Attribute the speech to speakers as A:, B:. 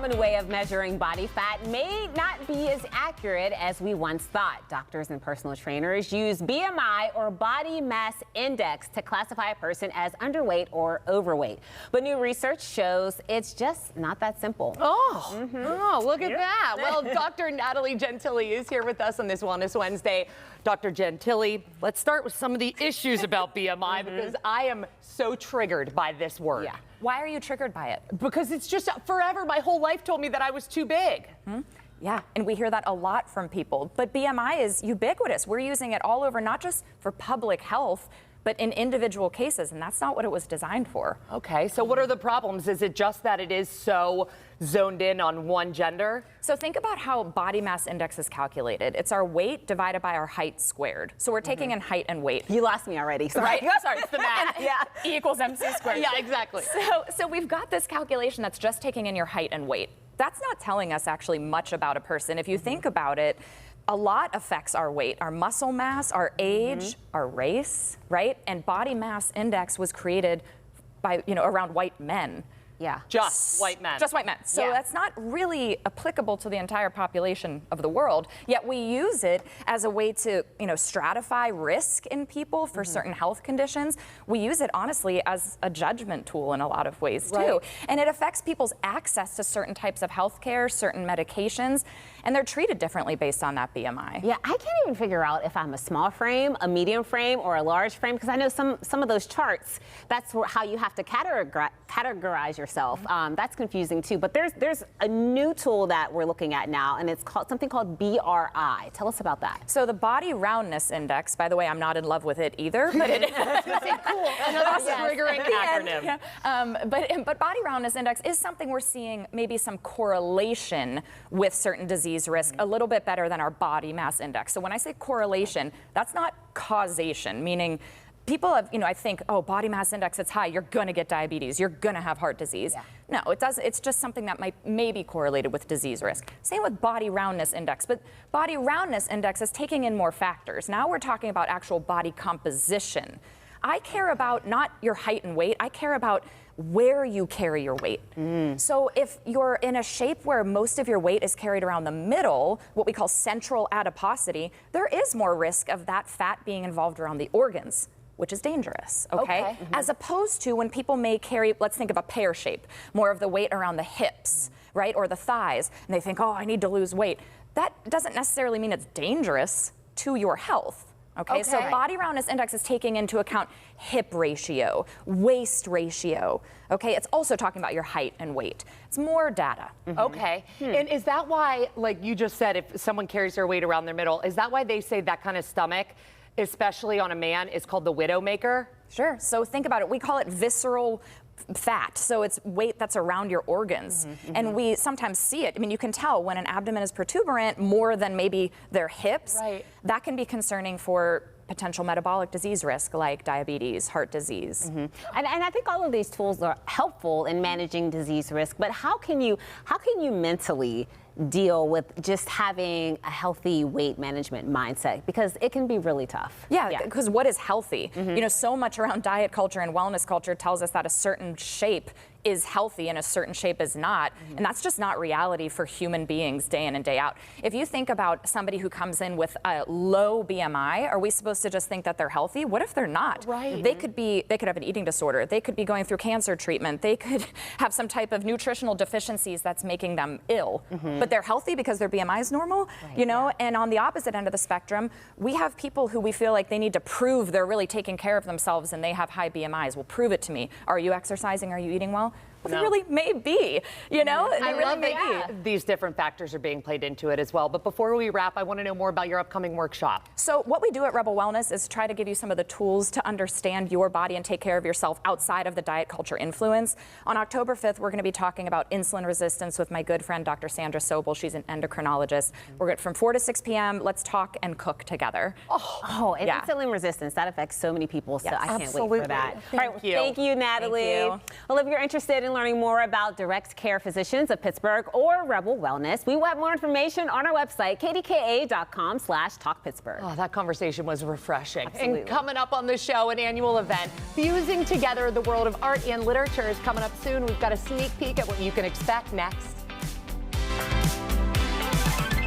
A: common way of measuring body fat may not be as accurate as we once thought. Doctors and personal trainers use BMI or body mass index to classify a person as underweight or overweight. But new research shows it's just not that simple.
B: Oh, look at that. Well, Dr. Natalie Gentile is here with us on this Wellness Wednesday. Dr. Gentile, let's start with some of the issues about BMI because I am so triggered by this word.
C: Yeah. Why are you triggered by it?
B: Because it's just forever, my whole life told me that I was too big.
C: Yeah, and we hear that a lot from people. But BMI is ubiquitous. We're using it all over, not just for public health, but in individual cases, and that's not what it was designed for.
B: Okay, so what are the problems? Is it just that it is so zoned in on one gender?
C: So think about how body mass index is calculated. It's our weight divided by our height squared. So we're taking in height and weight.
A: You lost me already.
C: Right? Sorry, it's the math.
A: Yeah.
C: E equals MC squared.
B: Yeah, exactly.
C: So we've got this calculation that's just taking in your height and weight. That's not telling us actually much about a person. If you think about it, a lot affects our weight, our muscle mass, our age, our race, right? And body mass index was created by, around white men.
A: Yeah.
B: Just white men.
C: Just white men. So that's not really applicable to the entire population of the world, yet we use it as a way to, stratify risk in people for certain health conditions. We use it, honestly, as a judgment tool in a lot of ways, too. And it affects people's access to certain types of health care, certain medications, and they're treated differently based on that BMI.
A: Yeah, I can't even figure out if I'm a small frame, a medium frame, or a large frame, because I know some of those charts, that's how you have to categorize yourself. That's confusing too. But there's a new tool that we're looking at now, and it's called something called BRI. Tell us about that.
C: So the Body Roundness Index, by the way, I'm not in love with it either, but it is
B: cool. Another triggering acronym.
C: Yeah. But Body Roundness Index is something we're seeing maybe some correlation with certain disease risk a little bit better than our body mass index. So when I say correlation, that's not causation, meaning people have, I think, oh, body mass index, it's high, you're going to get diabetes, you're going to have heart disease. Yeah. No, it doesn't. It's just something that may be correlated with disease risk. Same with body roundness index, but body roundness index is taking in more factors. Now we're talking about actual body composition. I care about not your height and weight, I care about where you carry your weight. So if you're in a shape where most of your weight is carried around the middle, what we call central adiposity, there is more risk of that fat being involved around the organs, which is dangerous, okay? As opposed to when people may carry, let's think of a pear shape, more of the weight around the hips, right, or the thighs, and they think, oh, I need to lose weight. That doesn't necessarily mean it's dangerous to your health. Okay, so body roundness index is taking into account hip ratio, waist ratio. Okay, it's also talking about your height and weight. It's more data.
B: Okay, and is that why, like you just said, if someone carries their weight around their middle, is that why they say that kind of stomach, especially on a man, is called the widowmaker?
C: Sure, so think about it. We call it visceral fat, so it's weight that's around your organs, and we sometimes see it. I mean, you can tell when an abdomen is protuberant more than maybe their hips. That can be concerning for potential metabolic disease risk like diabetes, heart disease.
A: And I think all of these tools are helpful in managing disease risk, but how can you mentally deal with just having a healthy weight management mindset, because it can be really tough.
C: Yeah, because what is healthy? So much around diet culture and wellness culture tells us that a certain shape is healthy and a certain shape is not. And that's just not reality for human beings day in and day out. If you think about somebody who comes in with a low BMI, are we supposed to just think that they're healthy? What if they're not? They could have an eating disorder. They could be going through cancer treatment. They could have some type of nutritional deficiencies that's making them ill. But they're healthy because their BMI is normal, And on the opposite end of the spectrum, we have people who we feel like they need to prove they're really taking care of themselves and they have high BMIs. Well, prove it to me. Are you exercising? Are you eating well? Well, they really may be,
B: I love that these different factors are being played into it as well. But before we wrap, I want to know more about your upcoming workshop.
C: So what we do at Rebel Wellness is try to give you some of the tools to understand your body and take care of yourself outside of the diet culture influence. On October 5th, we're going to be talking about insulin resistance with my good friend, Dr. Sandra Sobel. She's an endocrinologist. We're going from 4 to 6 p.m. Let's talk and cook together.
A: And insulin resistance, that affects so many people, so I can't wait for that.
B: Thank you,
A: Natalie.
C: Thank you.
A: Well, if you're interested in learning more about Direct Care Physicians of Pittsburgh or Rebel Wellness, we will have more information on our website, kdka.com/talkpittsburgh.
B: Oh, that conversation was refreshing. And coming up on the show, an annual event fusing together the world of art and literature is coming up soon. We've got a sneak peek at what you can expect next. Bye.